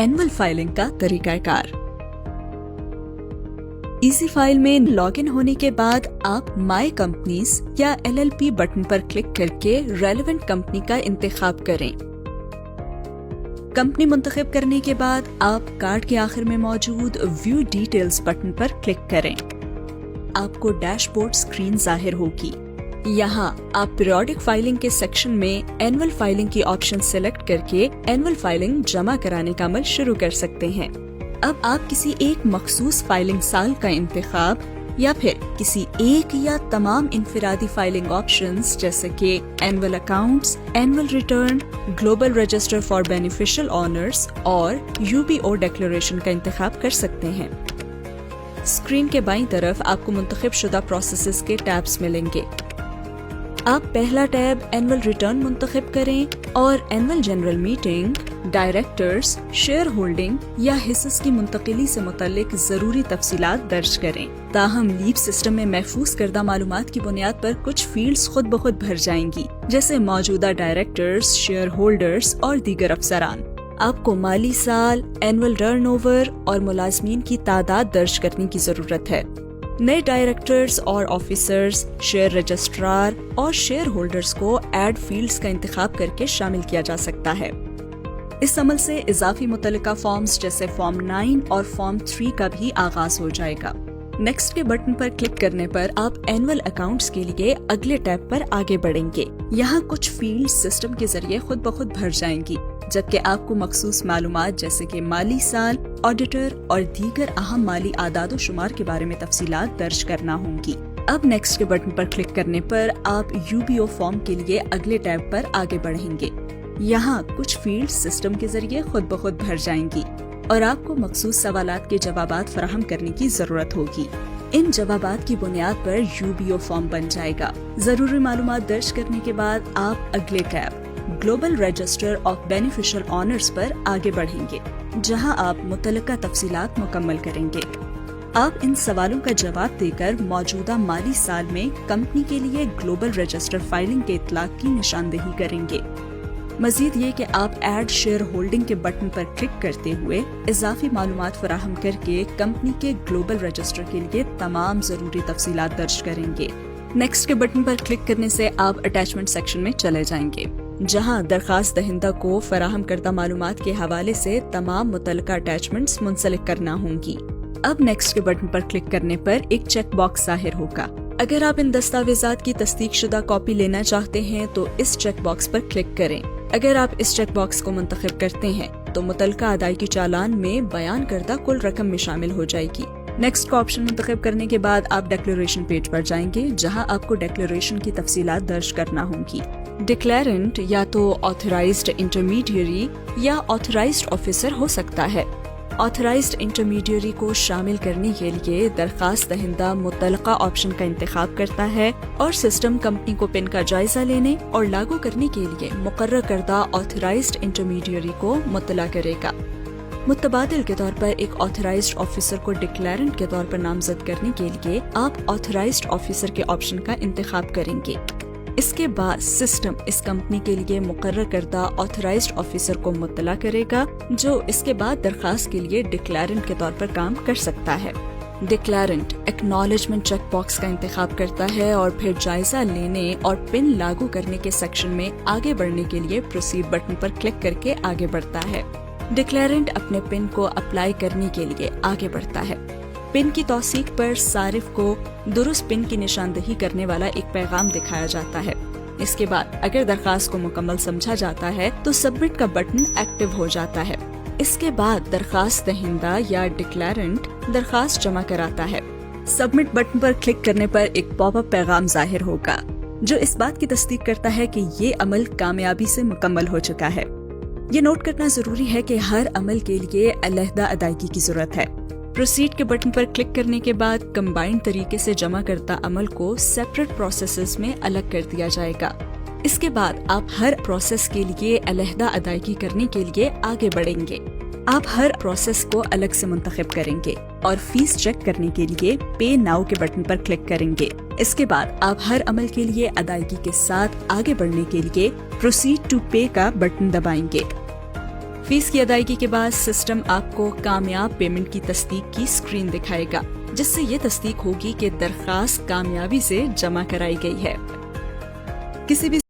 Annual filing का तरीकाकार। Easy file में लॉगिन होने के बाद आप माई कंपनीज या LLP बटन पर क्लिक करके रेलेवेंट कंपनी का इंतखाब करें। कंपनी मुंतखब करने के बाद आप कार्ड के आखिर में मौजूद व्यू डिटेल्स बटन पर क्लिक करें। आपको डैशबोर्ड स्क्रीन जाहिर होगी। यहाँ आप पीरियोडिक फाइलिंग के सेक्शन में एनुअल फाइलिंग की ऑप्शन सिलेक्ट करके एनुअल फाइलिंग जमा कराने का अमल शुरू कर सकते हैं। अब आप किसी एक मखसूस फाइलिंग साल का इंतखाब या फिर किसी एक या तमाम इनफिरादी फाइलिंग ऑप्शंस जैसे कि annual accounts, annual return, global register for beneficial honours और UBO डिक्लेरेशन का इंतखाब कर सकते हैं। स्क्रीन के बाईं तरफ आपको मुंतखब शुदा प्रोसेसेस के टैब्स मिलेंगे। आप पहला टैब एनुअल रिटर्न मुंतखब करें और annual general meeting, directors, share holding या हिस्स की मुंतकिली से मुतल्लिक जरूरी तफसीलात दर्ज करें। ताहम लीप सिस्टम में महफूज करदा मालूमात की बुनियाद पर कुछ फील्ड्स खुद ब खुद भर जाएंगी, जैसे मौजूदा डायरेक्टर्स, शेयर होल्डर्स और दीगर अफसरान। आपको माली साल, एनुअल टर्नओवर और मुलाजमीन की तादाद दर्ज करने की जरूरत है। नए डायरेक्टर्स और ऑफिसर्स, शेयर रजिस्ट्रार और शेयर होल्डर्स को ऐड फील्ड्स का इंतखाब करके शामिल किया जा सकता है। इस अमल से इजाफी मुतल्लिका फॉर्म्स जैसे फॉर्म 9 और फॉर्म 3 का भी आगाज हो जाएगा। नेक्स्ट के बटन पर क्लिक करने पर आप एनुअल अकाउंट्स के लिए अगले टैब पर आगे बढ़ेंगे। यहाँ कुछ फील्ड सिस्टम के जरिए खुद ब खुद भर जाएंगी, जबकि आपको मखसूस मालूमात जैसे कि माली साल, ऑडिटर और दीगर अहम माली आदाद शुमार के बारे में तफसीलात दर्ज करना होंगी। अब नेक्स्ट के बटन पर क्लिक करने पर आप UBO फॉर्म के लिए अगले टैब पर आगे बढ़ेंगे। यहाँ कुछ फील्ड सिस्टम के जरिए खुद ब खुद भर जाएंगी और आपको मखसूस सवालात के जवाबात फराहम करने की जरूरत होगी। इन जवाबात की बुनियाद पर UBO फॉर्म बन जाएगा। जरूरी मालूमात दर्ज करने के बाद आप अगले tab global register of beneficial honours पर आगे बढ़ेंगे, जहां आप मुतल्लिका तफसीलात मुकम्मल करेंगे। आप इन सवालों का जवाब देकर मौजूदा माली साल में कंपनी के लिए ग्लोबल रजिस्टर फाइलिंग के इतलाक की निशानदेही करेंगे। मजीद ये कि आप ऐड शेयर होल्डिंग के बटन पर क्लिक करते हुए इजाफी मालूमात फराहम करके कंपनी के ग्लोबल रजिस्टर के लिए तमाम जरूरी तफसीलात दर्ज करेंगे। नेक्स्ट के बटन पर क्लिक करने से आप अटैचमेंट सेक्शन में चले जाएंगे, जहां दरखास्त दहिंदा को फराहम करदा मालूमात के हवाले से तमाम मुतल्लिका अटैचमेंट्स मुंसलिक करना होंगी। अब नेक्स्ट के बटन पर क्लिक करने पर एक चेक बॉक्स जाहिर होगा। अगर आप इन दस्तावेजात की तस्दीक शुदा कॉपी लेना चाहते हैं तो इस चेक बॉक्स पर क्लिक करें। अगर आप इस चेक बॉक्स को मुंतखब करते हैं तो मुतल्लिका अदायगी चालान में बयान करदा कुल रकम में शामिल हो जाएगी। नेक्स्ट का ऑप्शन मुंतखब करने के बाद आप डिक्लेरेशन पेज पर जाएंगे, जहां आपको डिक्लेरेशन की तफसीलात दर्ज करना होंगी। डिक्लेरेंट या तो ऑथराइज्ड इंटरमीडियरी या ऑथराइज्ड ऑफिसर हो सकता है। ऑथराइज्ड इंटरमीडियरी को शामिल करने के लिए दरखास्त दहिंदा मुतल्लिका ऑप्शन का इंतखाब करता है और सिस्टम कंपनी को पिन का जायजा लेने और लागू करने के लिए मुकर्रर करदा ऑथराइज्ड इंटरमीडियरी को मुत्तला करेगा। मुतबादिल के तौर पर एक ऑथराइज्ड ऑफिसर को डिक्लेरेंट के तौर पर नामजद करने के लिए आप ऑथराइज्ड ऑफिसर के ऑप्शन का इंतखाब करेंगे। इसके बाद सिस्टम इस कंपनी के लिए मुकर्रर करदा ऑथराइज्ड ऑफिसर को मुत्तला करेगा, जो इसके बाद दरखास्त के लिए डिक्लेरेंट के तौर पर काम कर सकता है। डिक्लेरेंट एक्नॉलेजमेंट चेक बॉक्स का इंतखाब करता है और फिर जायजा लेने और पिन लागू करने के सेक्शन में आगे बढ़ने के लिए प्रोसीड बटन पर क्लिक करके आगे बढ़ता है। डिक्लेरेंट अपने पिन को अप्लाई करने के लिए आगे बढ़ता है। पिन की तौसीक पर सारिफ को दुरुस्त पिन की निशानदेही करने वाला एक पैगाम दिखाया जाता है। इसके बाद अगर दरखास्त को मुकम्मल समझा जाता है तो सबमिट का बटन एक्टिव हो जाता है। इसके बाद दरखास्त दहिंदा या डिक्लेरेंट दरखास्त जमा कराता है। सबमिट बटन पर क्लिक करने पर एक पॉपअप पैगाम जाहिर होगा, जो इस बात की तस्दीक करता है कि ये अमल कामयाबी से मुकम्मल हो चुका है। ये नोट करना जरूरी है कि हर अमल के लिए अलहदा अदायगी की जरूरत है। प्रोसीड के बटन पर क्लिक करने के बाद कंबाइंड तरीके से जमा करता अमल को सेपरेट प्रोसेसेस में अलग कर दिया जाएगा। इसके बाद आप हर प्रोसेस के लिए अलहदा अदायगी करने के लिए आगे बढ़ेंगे। आप हर प्रोसेस को अलग से मुंतखब करेंगे और फीस चेक करने के लिए पे नाउ के बटन पर क्लिक करेंगे। इसके बाद आप हर अमल के लिए अदायगी के साथ आगे बढ़ने के लिए प्रोसीड टू पे का बटन दबाएंगे। फीस की अदायगी के बाद सिस्टम आपको कामयाब पेमेंट की तस्दीक की स्क्रीन दिखाएगा, जिससे ये तस्दीक होगी कि दरख्वास्त कामयाबी से जमा कराई गई है। किसी भी